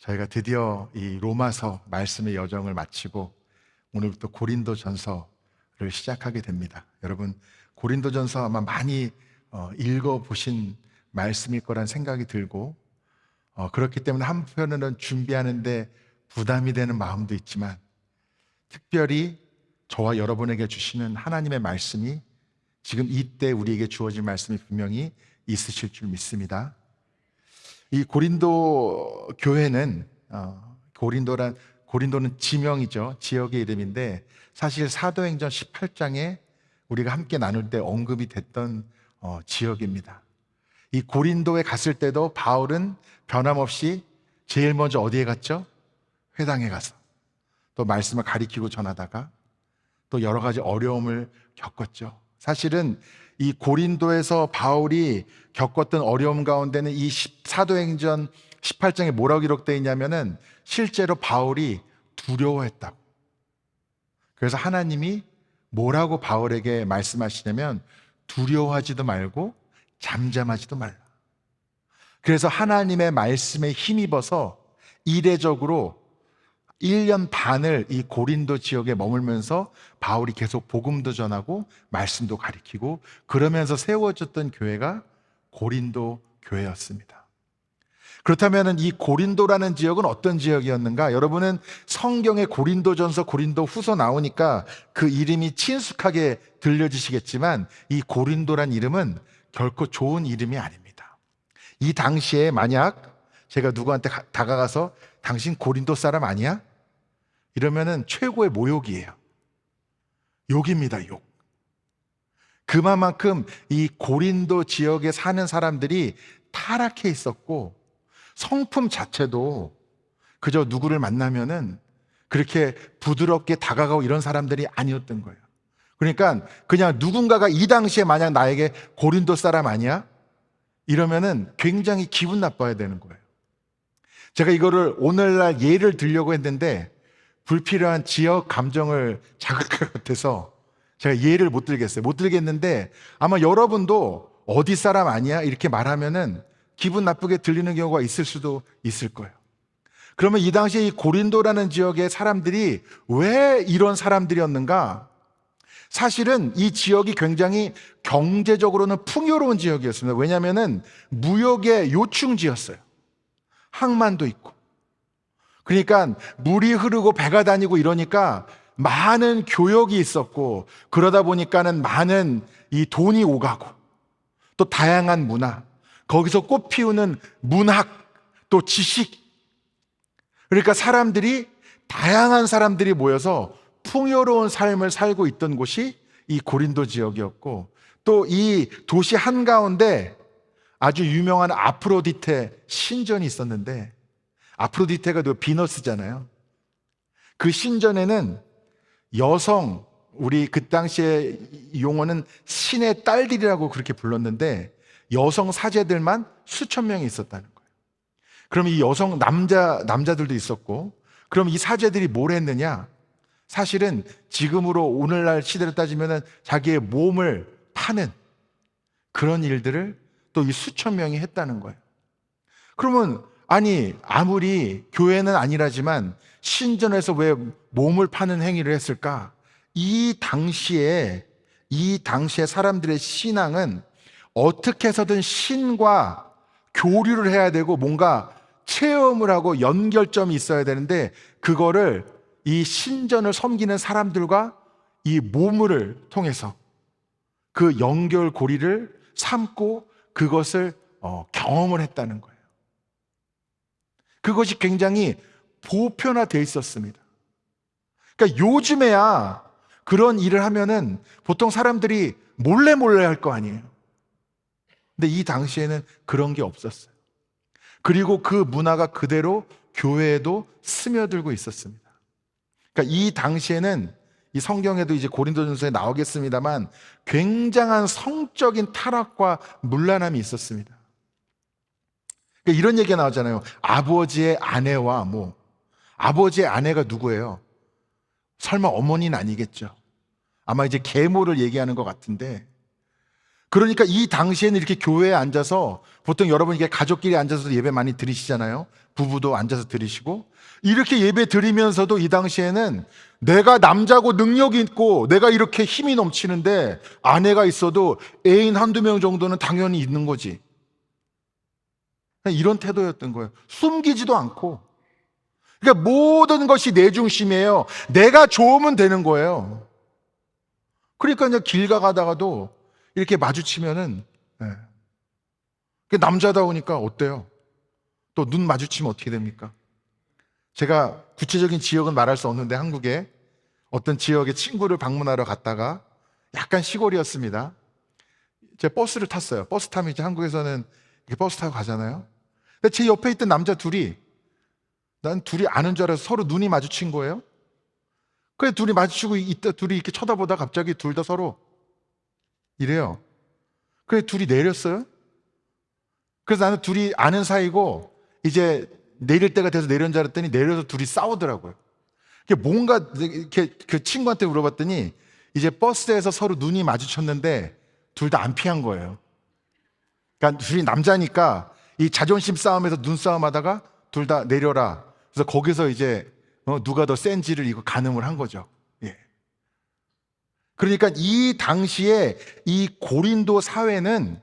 저희가 드디어 이 로마서 말씀의 여정을 마치고 오늘부터 고린도전서를 시작하게 됩니다. 여러분, 고린도전서 아마 많이 읽어보신 말씀일 거란 생각이 들고 그렇기 때문에 한편으로는 준비하는데 부담이 되는 마음도 있지만, 특별히 저와 여러분에게 주시는 하나님의 말씀이 지금 이때 우리에게 주어질 말씀이 분명히 있으실 줄 믿습니다. 이 고린도 교회는 고린도는 지명이죠. 지역의 이름인데, 사실 사도행전 18장에 우리가 함께 나눌 때 언급이 됐던 지역입니다. 이 고린도에 갔을 때도 바울은 변함없이 제일 먼저 어디에 갔죠? 회당에 가서 또 말씀을 가리키고 전하다가 또 여러 가지 어려움을 겪었죠. 사실은 이 고린도에서 바울이 겪었던 어려움 가운데는 이 사도행전 18장에 뭐라고 기록되어 있냐면은 실제로 바울이 두려워했다고. 그래서 하나님이 뭐라고 바울에게 말씀하시냐면 두려워하지도 말고 잠잠하지도 말라. 그래서 하나님의 말씀에 힘입어서 이례적으로 1년 반을 이 고린도 지역에 머물면서 바울이 계속 복음도 전하고 말씀도 가리키고 그러면서 세워졌던 교회가 고린도 교회였습니다. 그렇다면 이 고린도라는 지역은 어떤 지역이었는가? 여러분은 성경에 고린도전서, 고린도후서 나오니까 그 이름이 친숙하게 들려지시겠지만, 이 고린도란 이름은 결코 좋은 이름이 아닙니다. 이 당시에 만약 제가 누구한테 다가가서 당신 고린도 사람 아니야? 이러면은 최고의 모욕이에요. 욕입니다, 욕. 그만큼 이 고린도 지역에 사는 사람들이 타락해 있었고, 성품 자체도 그저 누구를 만나면은 그렇게 부드럽게 다가가고 이런 사람들이 아니었던 거예요. 그러니까 그냥 누군가가 이 당시에 만약 나에게 고린도 사람 아니야? 이러면은 굉장히 기분 나빠야 되는 거예요. 제가 이거를 오늘날 예를 들려고 했는데 불필요한 지역 감정을 자극할 것 같아서 제가 예를 못 들겠어요. 못 들겠는데 아마 여러분도 어디 사람 아니야? 이렇게 말하면은 기분 나쁘게 들리는 경우가 있을 수도 있을 거예요. 그러면 이 당시에 이 고린도라는 지역의 사람들이 왜 이런 사람들이었는가? 사실은 이 지역이 굉장히 경제적으로는 풍요로운 지역이었습니다. 왜냐하면은 무역의 요충지였어요. 항만도 있고. 그러니까 물이 흐르고 배가 다니고 이러니까 많은 교역이 있었고, 그러다 보니까는 많은 이 돈이 오가고 또 다양한 문화, 거기서 꽃 피우는 문학, 또 지식, 그러니까 다양한 사람들이 모여서 풍요로운 삶을 살고 있던 곳이 이 고린도 지역이었고, 또 이 도시 한가운데 아주 유명한 아프로디테 신전이 있었는데, 아프로디테가 또 비너스잖아요. 그 신전에는 우리 그 당시에 용어는 신의 딸들이라고 그렇게 불렀는데, 여성 사제들만 수천 명이 있었다는 거예요. 그럼 이 남자들도 있었고, 그럼 이 사제들이 뭘 했느냐? 사실은 지금으로 오늘날 시대로 따지면 자기의 몸을 파는 그런 일들을 또 이 수천 명이 했다는 거예요. 그러면 아무리 교회는 아니라지만 신전에서 왜 몸을 파는 행위를 했을까? 이 당시에 사람들의 신앙은 어떻게 해서든 신과 교류를 해야 되고 뭔가 체험을 하고 연결점이 있어야 되는데, 그거를 이 신전을 섬기는 사람들과 이 몸을 통해서 그 연결고리를 삼고 그것을 경험을 했다는 거예요. 그것이 굉장히 보편화되어 있었습니다. 그러니까 요즘에야 그런 일을 하면은 보통 사람들이 몰래 할 거 아니에요. 근데 이 당시에는 그런 게 없었어요. 그리고 그 문화가 그대로 교회에도 스며들고 있었습니다. 그러니까 이 당시에는 이 성경에도 이제 고린도전서에 나오겠습니다만 굉장한 성적인 타락과 문란함이 있었습니다. 그러니까 이런 얘기가 나오잖아요. 아버지의 아내와 아버지의 아내가 누구예요? 설마 어머니는 아니겠죠. 아마 이제 계모를 얘기하는 것 같은데, 그러니까 이 당시에는 이렇게 교회에 앉아서, 보통 여러분 이게 가족끼리 앉아서 예배 많이 드리시잖아요. 부부도 앉아서 드리시고, 이렇게 예배 드리면서도 이 당시에는 내가 남자고 능력이 있고 내가 이렇게 힘이 넘치는데 아내가 있어도 애인 한두 명 정도는 당연히 있는 거지. 이런 태도였던 거예요. 숨기지도 않고. 그러니까 모든 것이 내 중심이에요. 내가 좋으면 되는 거예요. 그러니까 이제 길 가다가도 이렇게 마주치면은, 남자다우니까 어때요? 또 눈 마주치면 어떻게 됩니까? 제가 구체적인 지역은 말할 수 없는데, 한국에 어떤 지역에 친구를 방문하러 갔다가, 약간 시골이었습니다. 제가 버스를 탔어요. 버스 타면 이제 한국에서는 이렇게 버스 타고 가잖아요. 근데 제 옆에 있던 남자 난 둘이 아는 줄 알아서 서로 눈이 마주친 거예요. 그래, 둘이 마주치고 있다, 둘이 이렇게 쳐다보다 갑자기 둘 다 서로 이래요. 그래, 둘이 내렸어요. 그래서 나는 둘이 아는 사이고 이제 내릴 때가 돼서 내린 줄 알았더니 내려서 둘이 싸우더라고요. 뭔가 이렇게 그 친구한테 물어봤더니 이제 버스에서 서로 눈이 마주쳤는데 둘 다 안 피한 거예요. 그러니까 둘이 남자니까 이 자존심 싸움에서 눈싸움 하다가 둘 다 내려라. 그래서 거기서 이제 누가 더 센지를 이거 가늠을 한 거죠. 예. 그러니까 이 당시에 이 고린도 사회는,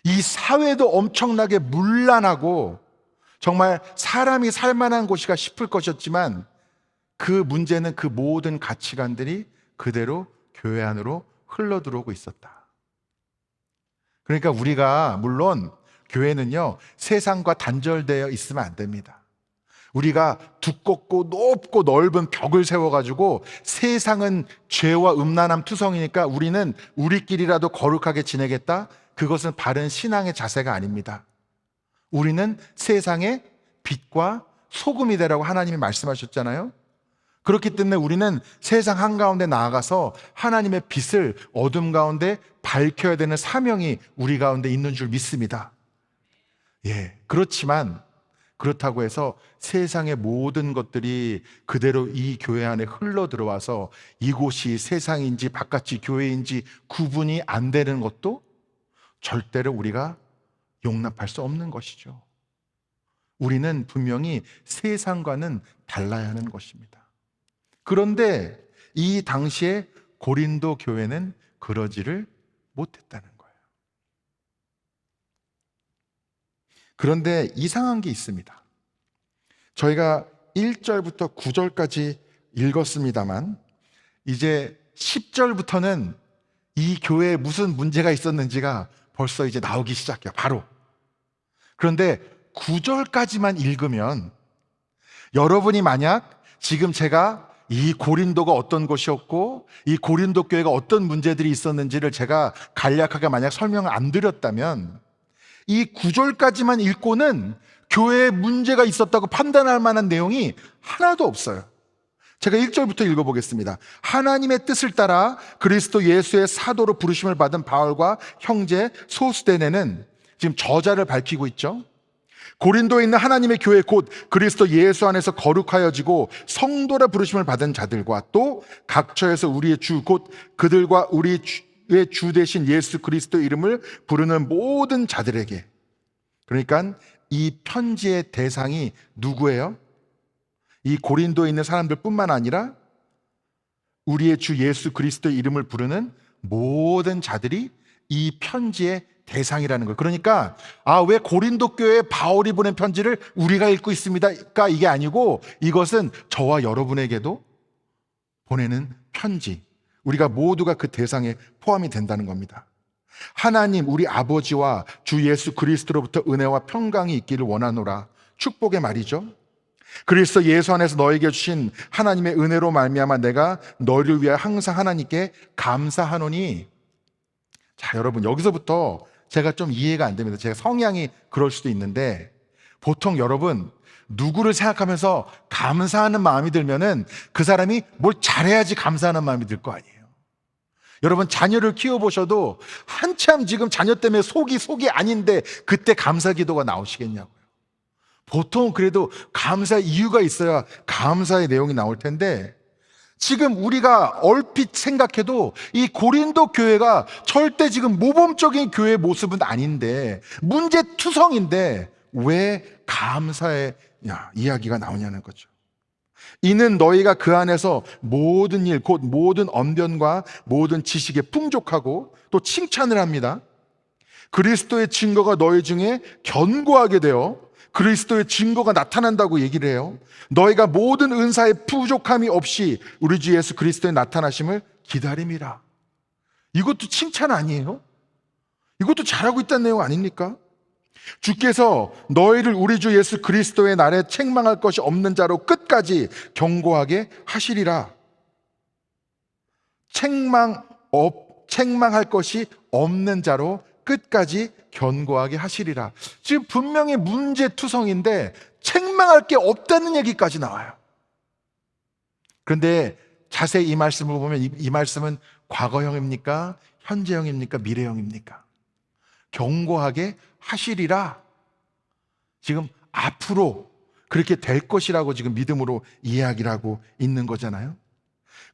이 사회도 엄청나게 문란하고 정말 사람이 살만한 곳이가 싶을 것이었지만, 그 문제는 그 모든 가치관들이 그대로 교회 안으로 흘러들어오고 있었다. 그러니까 우리가, 물론 교회는요 세상과 단절되어 있으면 안 됩니다. 우리가 두껍고 높고 넓은 벽을 세워가지고 세상은 죄와 음란함 투성이니까 우리는 우리끼리라도 거룩하게 지내겠다, 그것은 바른 신앙의 자세가 아닙니다. 우리는 세상의 빛과 소금이 되라고 하나님이 말씀하셨잖아요. 그렇기 때문에 우리는 세상 한가운데 나아가서 하나님의 빛을 어둠 가운데 밝혀야 되는 사명이 우리 가운데 있는 줄 믿습니다. 그렇지만 그렇다고 해서 세상의 모든 것들이 그대로 이 교회 안에 흘러 들어와서 이곳이 세상인지 바깥이 교회인지 구분이 안 되는 것도 절대로 우리가 용납할 수 없는 것이죠. 우리는 분명히 세상과는 달라야 하는 것입니다. 그런데 이 당시에 고린도 교회는 그러지를 못했다는 거예요. 그런데 이상한 게 있습니다. 저희가 1절부터 9절까지 읽었습니다만, 이제 10절부터는 이 교회에 무슨 문제가 있었는지가 벌써 이제 나오기 시작해요. 바로. 그런데 9절까지만 읽으면, 여러분이 만약 지금 제가 이 고린도가 어떤 곳이었고 이 고린도 교회가 어떤 문제들이 있었는지를 제가 간략하게 만약 설명을 안 드렸다면, 이 9절까지만 읽고는 교회에 문제가 있었다고 판단할 만한 내용이 하나도 없어요. 제가 1절부터 읽어보겠습니다. 하나님의 뜻을 따라 그리스도 예수의 사도로 부르심을 받은 바울과 형제 소스데네는, 지금 저자를 밝히고 있죠. 고린도에 있는 하나님의 교회 곧 그리스도 예수 안에서 거룩하여지고 성도라 부르심을 받은 자들과 또 각처에서 우리의 주 곧 그들과 우리의 주 대신 예수 그리스도 이름을 부르는 모든 자들에게. 그러니까 이 편지의 대상이 누구예요? 이 고린도에 있는 사람들 뿐만 아니라 우리의 주 예수 그리스도의 이름을 부르는 모든 자들이 이 편지의 대상이라는 거예요. 그러니까 왜 고린도 교회에 바울이 보낸 편지를 우리가 읽고 있습니다가 이게 아니고, 이것은 저와 여러분에게도 보내는 편지, 우리가 모두가 그 대상에 포함이 된다는 겁니다. 하나님 우리 아버지와 주 예수 그리스도로부터 은혜와 평강이 있기를 원하노라. 축복의 말이죠. 그리스도 예수 안에서 너에게 주신 하나님의 은혜로 말미암아 내가 너희를 위하여 항상 하나님께 감사하노니. 자, 여러분, 여기서부터 제가 좀 이해가 안 됩니다. 제가 성향이 그럴 수도 있는데, 보통 여러분 누구를 생각하면서 감사하는 마음이 들면은 그 사람이 뭘 잘해야지 감사하는 마음이 들 거 아니에요. 여러분, 자녀를 키워보셔도 한참 지금 자녀 때문에 속이 아닌데 그때 감사 기도가 나오시겠냐고요. 보통 그래도 감사의 이유가 있어야 감사의 내용이 나올 텐데, 지금 우리가 얼핏 생각해도 이 고린도 교회가 절대 지금 모범적인 교회의 모습은 아닌데, 문제투성인데 왜 감사의 이야기가 나오냐는 거죠. 이는 너희가 그 안에서 모든 일, 곧 모든 언변과 모든 지식에 풍족하고, 또 칭찬을 합니다. 그리스도의 증거가 너희 중에 견고하게 되어, 그리스도의 증거가 나타난다고 얘기를 해요. 너희가 모든 은사에 부족함이 없이 우리 주 예수 그리스도의 나타나심을 기다림이라. 이것도 칭찬 아니에요? 이것도 잘하고 있다는 내용 아닙니까? 주께서 너희를 우리 주 예수 그리스도의 날에 책망할 것이 없는 자로 끝까지 견고하게 하시리라. 책망할 것이 없는 자로 끝까지 견고하게 하시리라. 지금 분명히 문제투성인데 책망할 게 없다는 얘기까지 나와요. 그런데 자세히 이 말씀을 보면 이 말씀은 과거형입니까? 현재형입니까? 미래형입니까? 견고하게 하시리라. 지금 앞으로 그렇게 될 것이라고 지금 믿음으로 이야기를 하고 있는 거잖아요.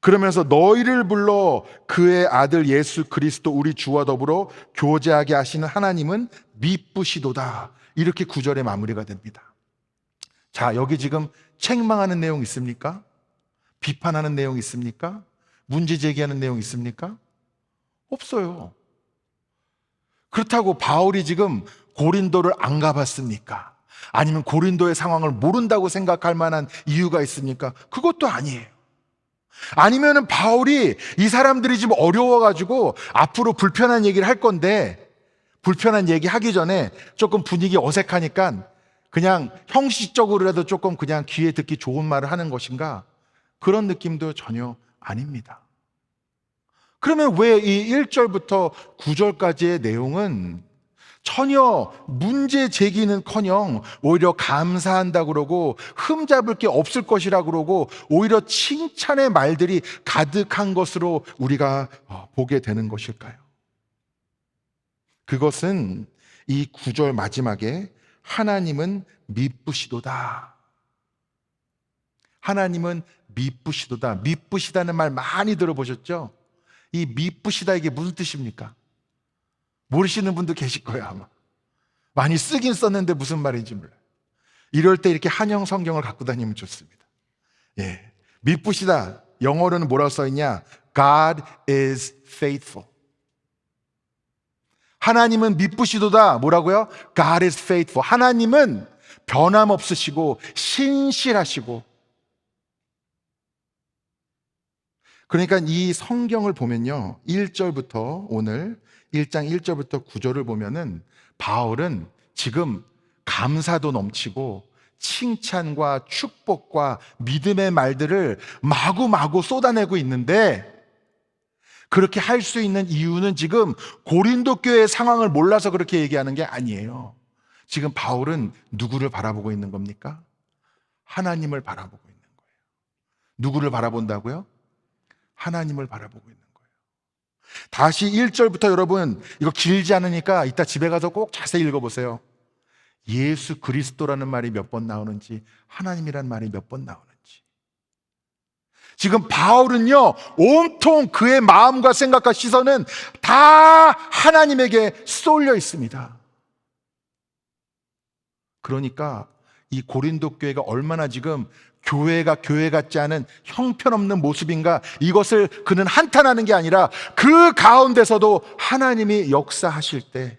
그러면서 너희를 불러 그의 아들 예수 그리스도 우리 주와 더불어 교제하게 하시는 하나님은 미쁘시도다. 이렇게 9절에 마무리가 됩니다. 자, 여기 지금 책망하는 내용 있습니까? 비판하는 내용 있습니까? 문제 제기하는 내용 있습니까? 없어요. 그렇다고 바울이 지금 고린도를 안 가봤습니까? 아니면 고린도의 상황을 모른다고 생각할 만한 이유가 있습니까? 그것도 아니에요. 아니면은 바울이 이 사람들이 지금 어려워가지고 앞으로 불편한 얘기를 할 건데, 불편한 얘기 하기 전에 조금 분위기 어색하니까 그냥 형식적으로라도 조금 그냥 귀에 듣기 좋은 말을 하는 것인가? 그런 느낌도 전혀 아닙니다. 그러면 왜 이 1절부터 9절까지의 내용은 전혀 문제 제기는커녕 오히려 감사한다 그러고 흠잡을 게 없을 것이라 그러고 오히려 칭찬의 말들이 가득한 것으로 우리가 보게 되는 것일까요? 그것은 이 9절 마지막에 하나님은 미쁘시도다. 하나님은 미쁘시도다. 미쁘시다는 말 많이 들어보셨죠? 이 미쁘시다, 이게 무슨 뜻입니까? 모르시는 분도 계실 거예요, 아마. 많이 쓰긴 썼는데 무슨 말인지 몰라요. 이럴 때 이렇게 한영 성경을 갖고 다니면 좋습니다. 예. 미쁘시다. 영어로는 뭐라고 써있냐? God is faithful. 하나님은 미쁘시도다. 뭐라고요? God is faithful. 하나님은 변함없으시고 신실하시고. 그러니까 이 성경을 보면요, 1절부터 오늘 1장 1절부터 9절을 보면은 바울은 지금 감사도 넘치고 칭찬과 축복과 믿음의 말들을 마구마구 쏟아내고 있는데, 그렇게 할 수 있는 이유는 지금 고린도 교회의 상황을 몰라서 그렇게 얘기하는 게 아니에요. 지금 바울은 누구를 바라보고 있는 겁니까? 하나님을 바라보고 있는 거예요. 누구를 바라본다고요? 하나님을 바라보고 있는 거예요. 다시 1절부터 여러분, 이거 길지 않으니까 이따 집에 가서 꼭 자세히 읽어보세요. 예수 그리스도라는 말이 몇 번 나오는지, 하나님이라는 말이 몇 번 나오는지. 지금 바울은요, 온통 그의 마음과 생각과 시선은 다 하나님에게 쏠려 있습니다. 그러니까 이 고린도 교회가 얼마나 지금 교회가 교회 같지 않은 형편없는 모습인가, 이것을 그는 한탄하는 게 아니라 그 가운데서도 하나님이 역사하실 때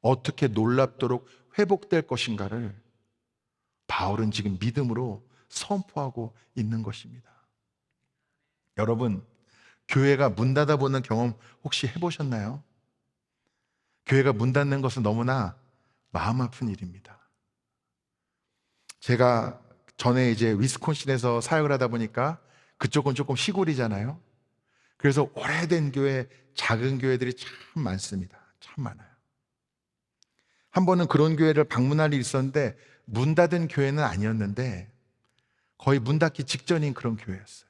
어떻게 놀랍도록 회복될 것인가를 바울은 지금 믿음으로 선포하고 있는 것입니다. 여러분, 교회가 문 닫아보는 경험 혹시 해보셨나요? 교회가 문 닫는 것은 너무나 마음 아픈 일입니다. 제가 전에 이제 위스콘신에서 사역을 하다 보니까 그쪽은 조금 시골이잖아요. 그래서 오래된 교회, 작은 교회들이 참 많습니다. 참 많아요. 한 번은 그런 교회를 방문할 일이 있었는데 문 닫은 교회는 아니었는데 거의 문 닫기 직전인 그런 교회였어요.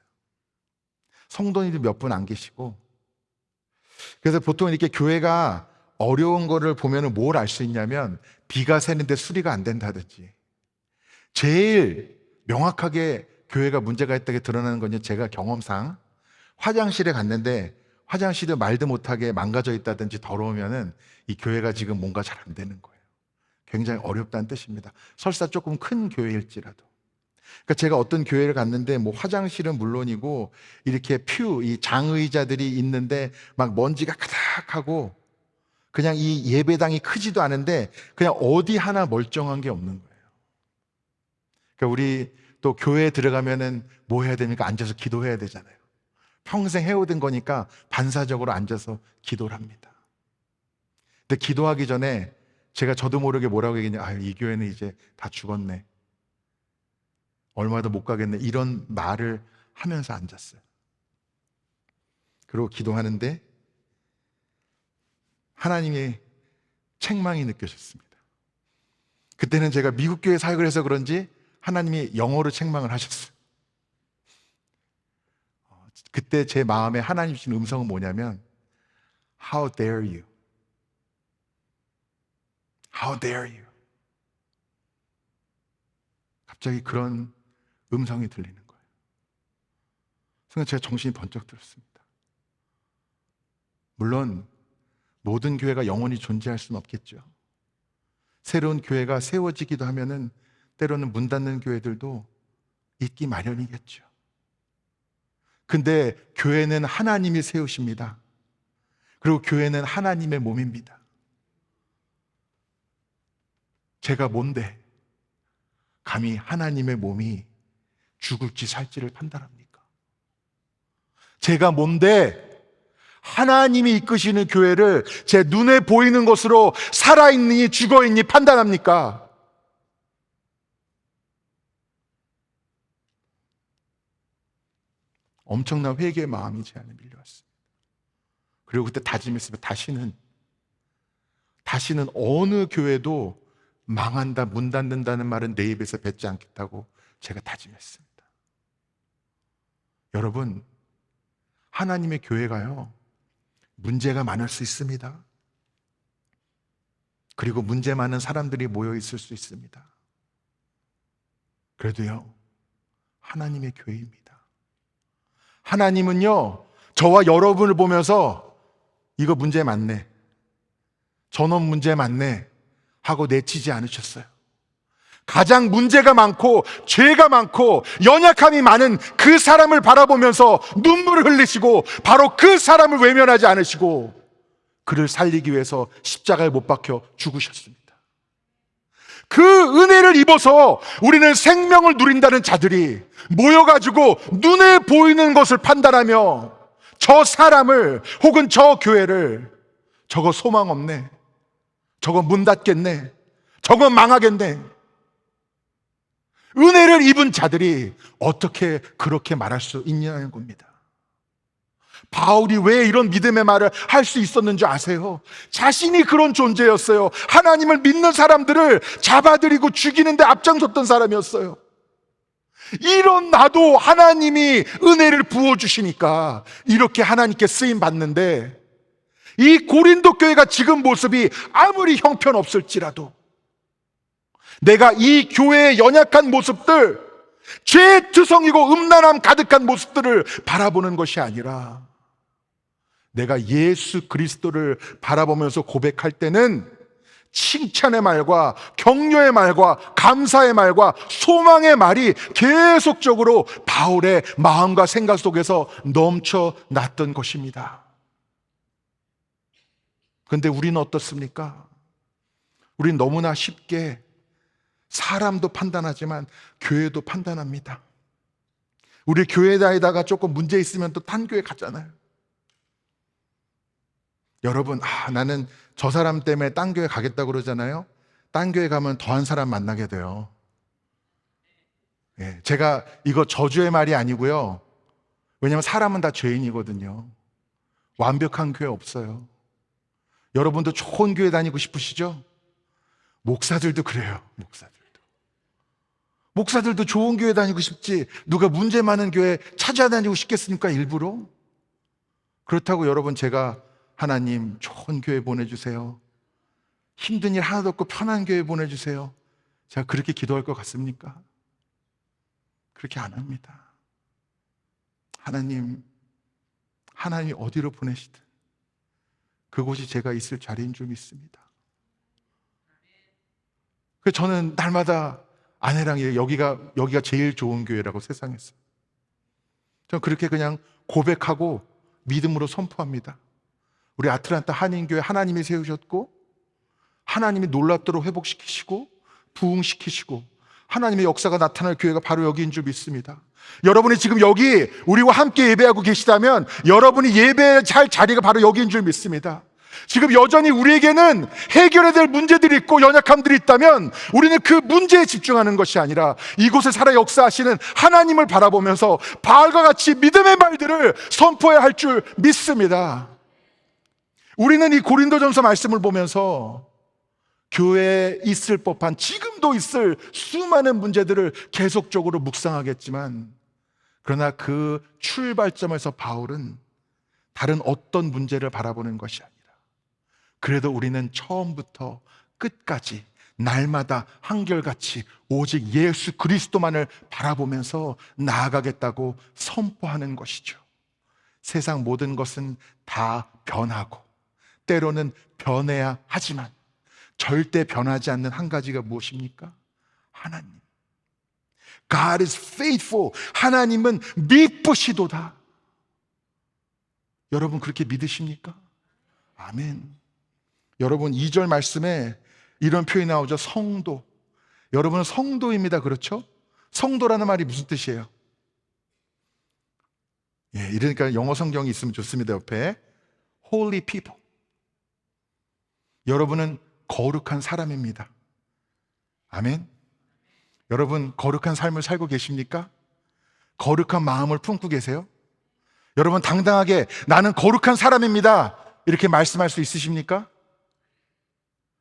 성도님들 몇 분 안 계시고. 그래서 보통 이렇게 교회가 어려운 거를 보면 뭘 알 수 있냐면, 비가 새는데 수리가 안 된다든지, 제일 명확하게 교회가 문제가 있다게 드러나는 건요, 제가 경험상 화장실에 갔는데 화장실이 말도 못하게 망가져 있다든지 더러우면은 이 교회가 지금 뭔가 잘 안 되는 거예요. 굉장히 어렵다는 뜻입니다. 설사 조금 큰 교회일지라도. 그러니까 제가 어떤 교회를 갔는데 뭐 화장실은 물론이고 이렇게 이 장의자들이 있는데 막 먼지가 가득하고 그냥 이 예배당이 크지도 않은데 그냥 어디 하나 멀쩡한 게 없는 거예요. 그러니까 우리 또 교회에 들어가면은 뭐 해야 됩니까? 앉아서 기도해야 되잖아요. 평생 해오던 거니까 반사적으로 앉아서 기도를 합니다. 근데 기도하기 전에 제가 저도 모르게 뭐라고 얘기했냐, 이 교회는 이제 다 죽었네, 얼마도 못 가겠네, 이런 말을 하면서 앉았어요. 그리고 기도하는데 하나님의 책망이 느껴졌습니다. 그때는 제가 미국 교회 사역을 해서 그런지 하나님이 영어로 책망을 하셨어요. 그때 제 마음에 하나님 주신 음성은 뭐냐면 How dare you? How dare you? 갑자기 그런 음성이 들리는 거예요. 순간 제가 정신이 번쩍 들었습니다. 물론 모든 교회가 영원히 존재할 수는 없겠죠. 새로운 교회가 세워지기도 하면은 때로는 문 닫는 교회들도 있기 마련이겠죠. 근데 교회는 하나님이 세우십니다. 그리고 교회는 하나님의 몸입니다. 제가 뭔데 감히 하나님의 몸이 죽을지 살지를 판단합니까? 제가 뭔데 하나님이 이끄시는 교회를 제 눈에 보이는 것으로 살아있니 죽어있니 판단합니까? 엄청난 회개의 마음이 제 안에 밀려왔습니다. 그리고 그때 다짐했습니다. 다시는 어느 교회도 망한다, 문 닫는다는 말은 내 입에서 뱉지 않겠다고 제가 다짐했습니다. 여러분, 하나님의 교회가요, 문제가 많을 수 있습니다. 그리고 문제 많은 사람들이 모여 있을 수 있습니다. 그래도요, 하나님의 교회입니다. 하나님은요, 저와 여러분을 보면서 이거 문제 많네, 저놈 문제 많네 하고 내치지 않으셨어요. 가장 문제가 많고 죄가 많고 연약함이 많은 그 사람을 바라보면서 눈물을 흘리시고 바로 그 사람을 외면하지 않으시고 그를 살리기 위해서 십자가에 못 박혀 죽으셨습니다. 그 은혜를 입어서 우리는 생명을 누린다는 자들이 모여가지고 눈에 보이는 것을 판단하며 저 사람을 혹은 저 교회를 저거 소망 없네, 저거 문 닫겠네, 저거 망하겠네, 은혜를 입은 자들이 어떻게 그렇게 말할 수 있냐는 겁니다. 바울이 왜 이런 믿음의 말을 할 수 있었는지 아세요? 자신이 그런 존재였어요. 하나님을 믿는 사람들을 잡아들이고 죽이는데 앞장섰던 사람이었어요. 이런 나도 하나님이 은혜를 부어주시니까 이렇게 하나님께 쓰임 받는데, 이 고린도 교회가 지금 모습이 아무리 형편없을지라도 내가 이 교회의 연약한 모습들, 죄투성이고 음란함 가득한 모습들을 바라보는 것이 아니라 내가 예수 그리스도를 바라보면서 고백할 때는 칭찬의 말과 격려의 말과 감사의 말과 소망의 말이 계속적으로 바울의 마음과 생각 속에서 넘쳐났던 것입니다. 그런데 우리는 어떻습니까? 우리는 너무나 쉽게 사람도 판단하지만 교회도 판단합니다. 우리 교회 다니다가 조금 문제 있으면 또 딴 교회 가잖아요. 여러분, 나는 저 사람 때문에 딴 교회 가겠다고 그러잖아요. 딴 교회 가면 더한 사람 만나게 돼요. 제가 이거 저주의 말이 아니고요. 왜냐하면 사람은 다 죄인이거든요. 완벽한 교회 없어요. 여러분도 좋은 교회 다니고 싶으시죠? 목사들도 그래요. 목사들도 좋은 교회 다니고 싶지 누가 문제 많은 교회 찾아다니고 싶겠습니까? 일부러? 그렇다고 여러분, 제가 하나님 좋은 교회 보내주세요, 힘든 일 하나도 없고 편한 교회 보내주세요, 제가 그렇게 기도할 것 같습니까? 그렇게 안 합니다. 하나님이 어디로 보내시든 그곳이 제가 있을 자리인 줄 믿습니다. 그래서 저는 날마다 아내랑 여기가 제일 좋은 교회라고 세상에서. 저는 그렇게 그냥 고백하고 믿음으로 선포합니다. 우리 아틀란타 한인교회 하나님이 세우셨고, 하나님이 놀랍도록 회복시키시고 부흥시키시고 하나님의 역사가 나타날 교회가 바로 여기인 줄 믿습니다. 여러분이 지금 여기 우리와 함께 예배하고 계시다면 여러분이 예배할 자리가 바로 여기인 줄 믿습니다. 지금 여전히 우리에게는 해결해야 될 문제들이 있고 연약함들이 있다면 우리는 그 문제에 집중하는 것이 아니라 이곳에 살아 역사하시는 하나님을 바라보면서 바알과 같이 믿음의 말들을 선포해야 할 줄 믿습니다. 우리는 이 고린도전서 말씀을 보면서 교회에 있을 법한, 지금도 있을 수많은 문제들을 계속적으로 묵상하겠지만, 그러나 그 출발점에서 바울은 다른 어떤 문제를 바라보는 것이 아니라 그래도 우리는 처음부터 끝까지 날마다 한결같이 오직 예수 그리스도만을 바라보면서 나아가겠다고 선포하는 것이죠. 세상 모든 것은 다 변하고 때로는 변해야 하지만 절대 변하지 않는 한 가지가 무엇입니까? 하나님. God is faithful. 하나님은 미쁘시도다. 여러분 그렇게 믿으십니까? 아멘. 여러분 2절 말씀에 이런 표현이 나오죠. 성도. 여러분은 성도입니다. 그렇죠? 성도라는 말이 무슨 뜻이에요? 이러니까 영어 성경이 있으면 좋습니다. 옆에 Holy people. 여러분은 거룩한 사람입니다. 아멘. 여러분 거룩한 삶을 살고 계십니까? 거룩한 마음을 품고 계세요? 여러분 당당하게 나는 거룩한 사람입니다 이렇게 말씀할 수 있으십니까?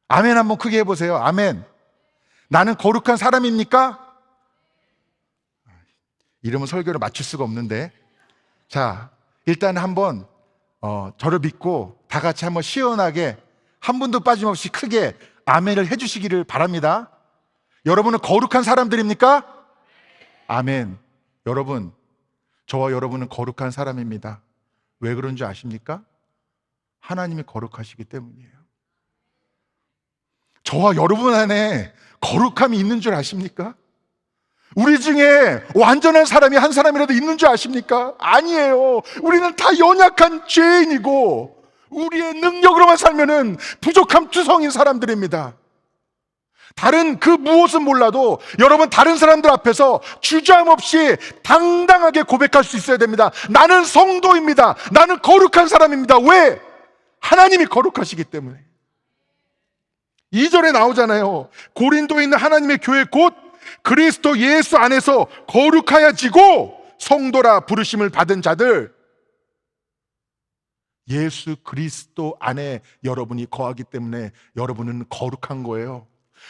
아멘 한번 크게 해보세요. 아멘. 나는 거룩한 사람입니까? 이러면 설교를 마칠 수가 없는데, 자 일단 한번 저를 믿고 다 같이 한번 시원하게 한 분도 빠짐없이 크게 아멘을 해주시기를 바랍니다. 여러분은 거룩한 사람들입니까? 아멘. 여러분, 저와 여러분은 거룩한 사람입니다. 왜 그런 줄 아십니까? 하나님이 거룩하시기 때문이에요. 저와 여러분 안에 거룩함이 있는 줄 아십니까? 우리 중에 완전한 사람이 한 사람이라도 있는 줄 아십니까? 아니에요. 우리는 다 연약한 죄인이고 우리의 능력으로만 살면은 부족함 투성인 사람들입니다. 다른 그 무엇은 몰라도 여러분 다른 사람들 앞에서 주저함 없이 당당하게 고백할 수 있어야 됩니다. 나는 성도입니다. 나는 거룩한 사람입니다. 왜? 하나님이 거룩하시기 때문에. 2절에 나오잖아요. 고린도에 있는 하나님의 교회 곧 그리스도 예수 안에서 거룩하여지고 성도라 부르심을 받은 자들. 예수 그리스도 안에 여러분이 거하기 때문에 여러분은 거룩한 거예요.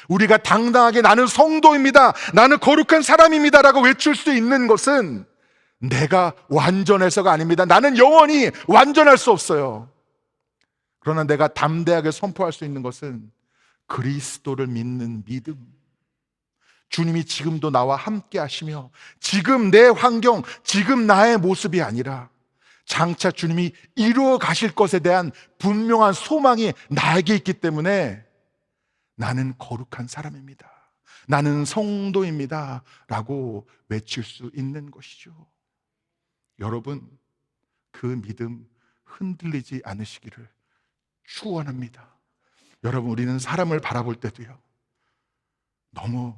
우리가 당당하게 나는 성도입니다, 나는 거룩한 사람입니다 라고 외칠 수 있는 것은 내가 완전해서가 아닙니다. 나는 영원히 완전할 수 없어요. 그러나 내가 담대하게 선포할 수 있는 것은 그리스도를 믿는 믿음. 주님이 지금도 나와 함께 하시며 지금 내 환경, 지금 나의 모습이 아니라 장차 주님이 이루어 가실 것에 대한 분명한 소망이 나에게 있기 때문에 나는 거룩한 사람입니다, 나는 성도입니다 라고 외칠 수 있는 것이죠. 여러분 그 믿음 흔들리지 않으시기를 축원합니다. 여러분 우리는 사람을 바라볼 때도요 너무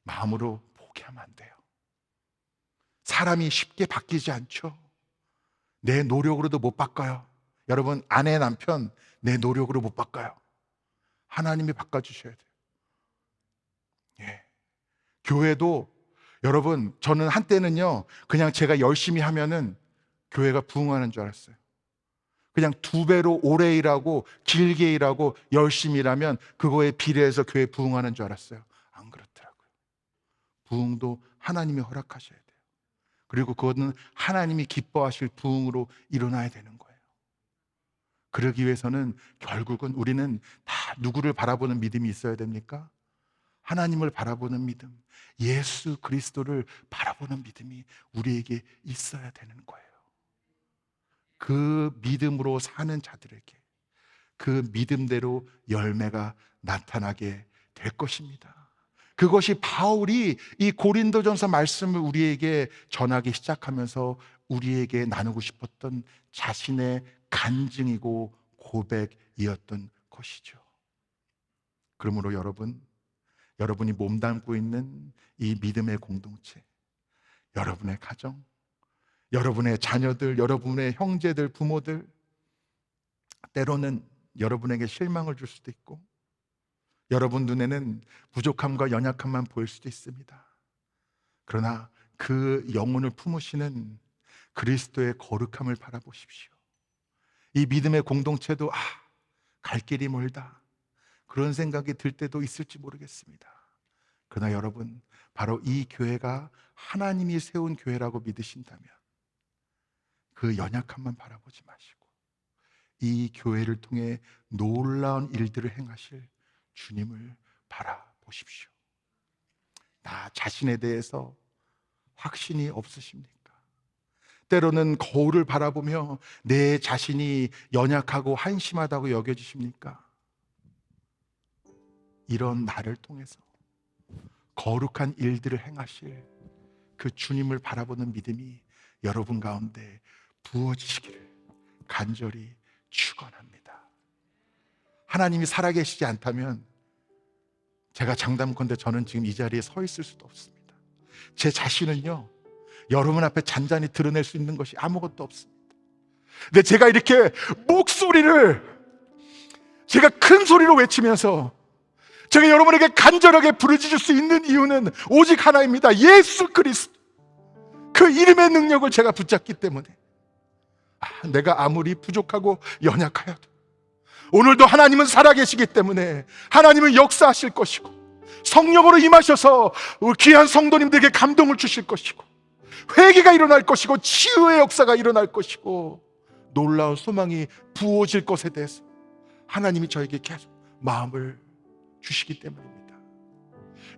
마음으로 포기하면 안 돼요. 사람이 쉽게 바뀌지 않죠. 내 노력으로도 못 바꿔요. 여러분 아내, 남편 내 노력으로 못 바꿔요. 하나님이 바꿔주셔야 돼요. 교회도 여러분 저는 한때는요 그냥 제가 열심히 하면은 교회가 부흥하는 줄 알았어요. 그냥 2배로 오래 일하고 길게 일하고 열심히 일하면 그거에 비례해서 교회 부흥하는 줄 알았어요. 안 그렇더라고요. 부흥도 하나님이 허락하셔야 돼요. 그리고 그것은 하나님이 기뻐하실 부흥으로 일어나야 되는 거예요. 그러기 위해서는 결국은 우리는 다 누구를 바라보는 믿음이 있어야 됩니까? 하나님을 바라보는 믿음, 예수 그리스도를 바라보는 믿음이 우리에게 있어야 되는 거예요. 그 믿음으로 사는 자들에게 그 믿음대로 열매가 나타나게 될 것입니다. 그것이 바울이 이 고린도전서 말씀을 우리에게 전하기 시작하면서 우리에게 나누고 싶었던 자신의 간증이고 고백이었던 것이죠. 그러므로 여러분이 몸담고 있는 이 믿음의 공동체, 여러분의 가정, 여러분의 자녀들, 여러분의 형제들, 부모들, 때로는 여러분에게 실망을 줄 수도 있고 여러분 눈에는 부족함과 연약함만 보일 수도 있습니다. 그러나 그 영혼을 품으시는 그리스도의 거룩함을 바라보십시오. 이 믿음의 공동체도 갈 길이 멀다, 그런 생각이 들 때도 있을지 모르겠습니다. 그러나 여러분, 바로 이 교회가 하나님이 세운 교회라고 믿으신다면 그 연약함만 바라보지 마시고 이 교회를 통해 놀라운 일들을 행하실 주님을 바라보십시오. 나 자신에 대해서 확신이 없으십니까? 때로는 거울을 바라보며 내 자신이 연약하고 한심하다고 여겨지십니까? 이런 나를 통해서 거룩한 일들을 행하실 그 주님을 바라보는 믿음이 여러분 가운데 부어지시기를 간절히 축원합니다. 하나님이 살아계시지 않다면 제가 장담컨대 저는 지금 이 자리에 서 있을 수도 없습니다. 제 자신은요, 여러분 앞에 잔잔히 드러낼 수 있는 것이 아무것도 없습니다. 근데 제가 이렇게 제가 큰 소리로 외치면서 제가 여러분에게 간절하게 부르짖을 수 있는 이유는 오직 하나입니다. 예수 그리스도, 그 이름의 능력을 제가 붙잡기 때문에 내가 아무리 부족하고 연약하여도 오늘도 하나님은 살아계시기 때문에 하나님은 역사하실 것이고 성령으로 임하셔서 귀한 성도님들에게 감동을 주실 것이고 회개가 일어날 것이고 치유의 역사가 일어날 것이고 놀라운 소망이 부어질 것에 대해서 하나님이 저에게 계속 마음을 주시기 때문입니다.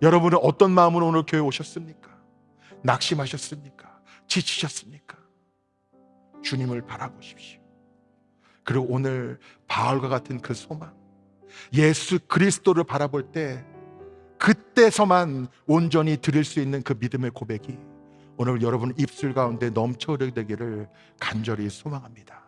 여러분은 어떤 마음으로 오늘 교회 오셨습니까? 낙심하셨습니까? 지치셨습니까? 주님을 바라보십시오. 그리고 오늘 바울과 같은 그 소망, 예수 그리스도를 바라볼 때 그때서만 온전히 드릴 수 있는 그 믿음의 고백이 오늘 여러분 입술 가운데 넘쳐흐르게 되기를 간절히 소망합니다.